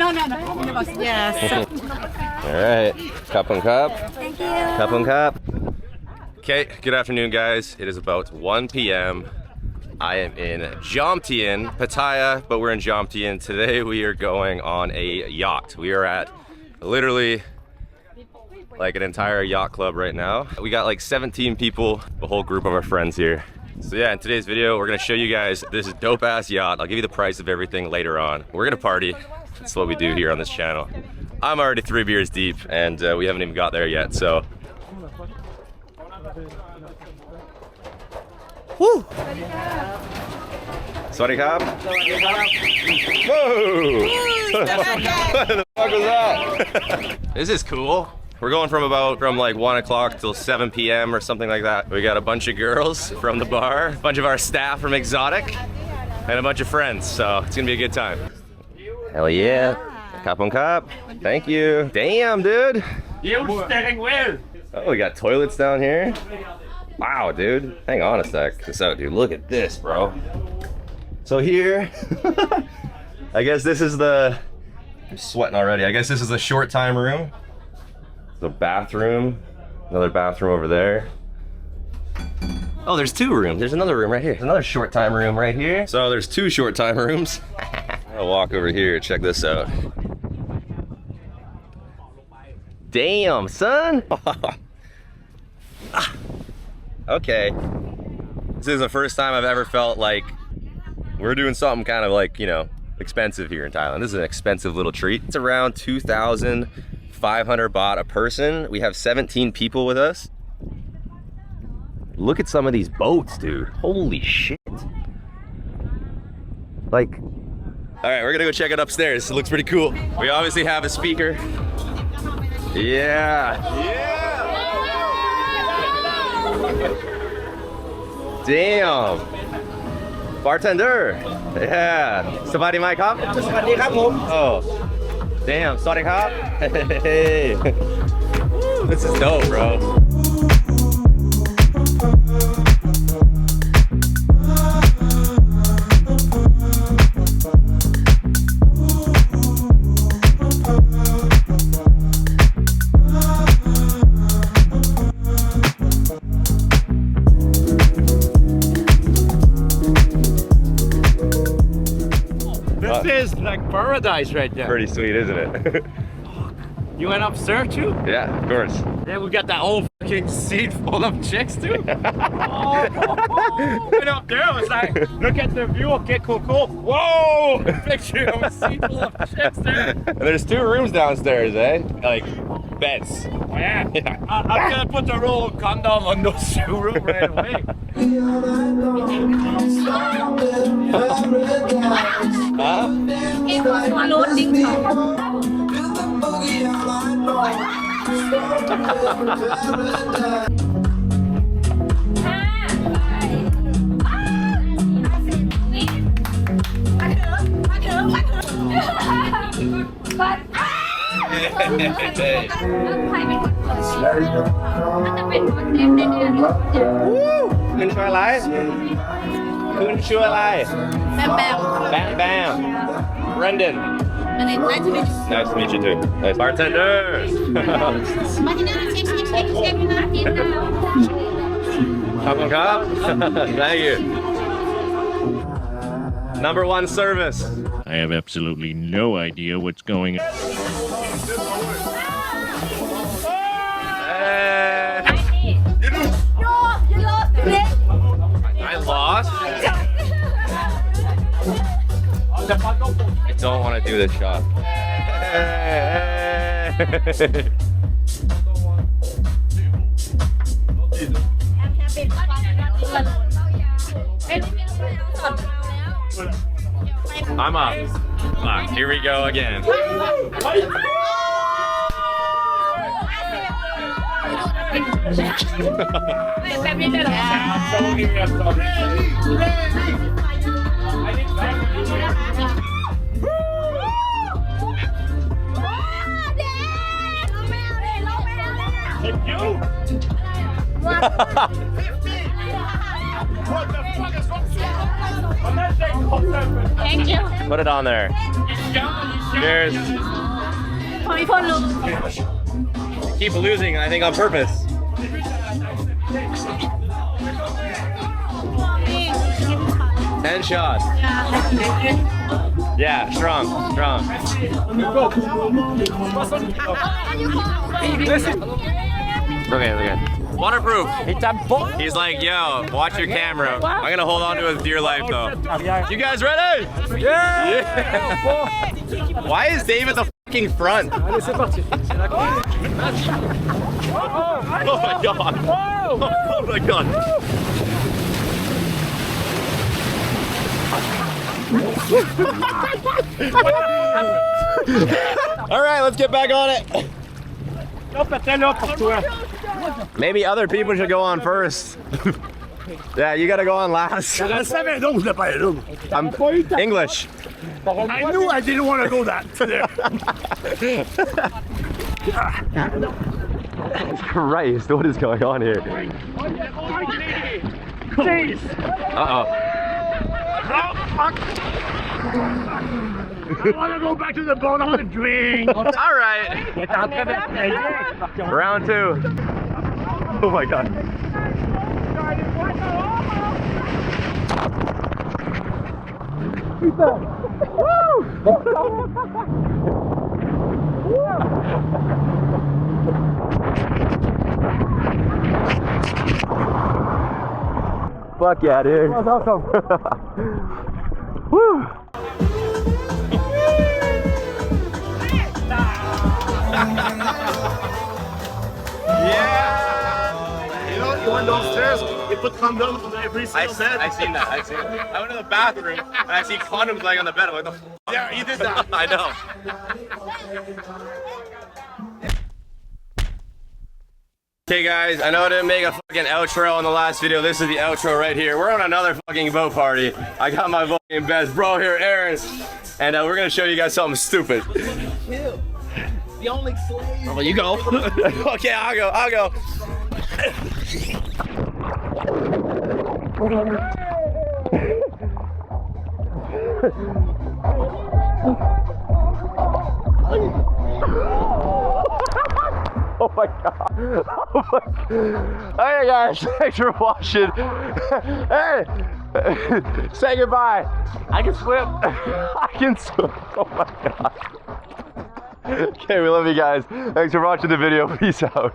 No. Yes. All right. Cup and cup. Thank you. Cup and cup. Okay, good afternoon, guys. It is about 1 p.m. I am in Jomtien, Pattaya, but we're in Jomtien. Today we are going on a yacht. We are at literally like an entire yacht club right now. We got like 17 people, a whole group of our friends here. So yeah, in today's video, we're gonna show you guys this dope ass yacht. I'll give you the price of everything later on. We're gonna party. That's what we do here on this channel. I'm already 3 beers deep and we haven't even got there yet, so. Woo! Swaddy Kap. Whoa! What the fuck was that? This is cool. We're going from like 1 o'clock till 7 p.m. or something like that. We got a bunch of girls from the bar, a bunch of our staff from Exotic, and a bunch of friends, so it's gonna be a good time. Hell yeah. Cup on cup. Thank you. Damn, dude. You steering wheel. Oh, we got toilets down here. Wow, dude. Hang on a sec. Check this out, dude. Look at this, bro. So here, I guess this is the, I'm sweating already. I guess this is the short time room. The bathroom, another bathroom over there. Oh, there's 2 rooms. There's another room right here. There's another short time room right here. So there's 2 short time rooms. I'll walk over here, check this out. Damn, son. Okay. This is the first time I've ever felt like we're doing something kind of like, you know, expensive here in Thailand. This is an expensive little treat. It's around 2,500 baht a person. We have 17 people with us. Look at some of these boats, dude. Holy shit. Like, all right, we're gonna go check it upstairs. It looks pretty cool. We obviously have a speaker. Yeah. Damn. Bartender. Yeah. Sawadi mai kap? Sawadi kapผม. Oh. Damn. Sawadi kap. Hey. This is dope, bro. This is like paradise right there. Pretty sweet, isn't it? You went upstairs too? Yeah, of course. Yeah, we got that whole fucking seat full of chicks too. Went up there, I was like, look at the view, okay, cool. Whoa! Picture of a seat full of chicks there. And there's 2 rooms downstairs, eh? Like, beds. Oh, yeah. I'm gonna put the roll of condom on those 2 rooms right away. Huh? Kunช่วยอะไร? Kunช่วยอะไร? Bam. Brendan. Nice to meet you too. Nice. Bartenders. Cup and cup. Thank you. Number 1 service. I have absolutely no idea what's going on. I lost? I don't want to do this shot. I'm up. Look, here we go again. Thank you. Put it on there. Cheers. Keep losing, I think on purpose. Ten shots. Yeah, strong. Okay. Waterproof. He's like, yo, watch your camera. I'm gonna hold on to his dear life though. You guys ready? Yeah. Why is Dave at the fucking front? Oh my god. Oh my god. All right, let's get back on it. Maybe other people should go on first. Yeah, you gotta go on last. I'm English. I knew I didn't want to go that. Christ, what is going on here? Uh-oh. I want to go back to the boat. I want to drink. All right. Round 2. Oh my god. Fuck yeah, dude. That was awesome. Woo. Yeah! You know, you went downstairs, you put condoms on every single bed. I seen that. I went to the bathroom and I see condoms laying on the bed. I'm like, the f. Yeah, you did that. I know. Okay guys, I know I didn't make a fucking outro on the last video. This is the outro right here. We're on another fucking boat party. I got my fucking best bro here, Aaron. And we're gonna show you guys something stupid. The only slave. Oh, well, you go. Okay, I'll go. Oh my god. Oh my god. Hey guys, thanks for watching. Hey, say goodbye. I can swim. I can swim. Oh my god. Okay, we love you guys. Thanks for watching the video. Peace out.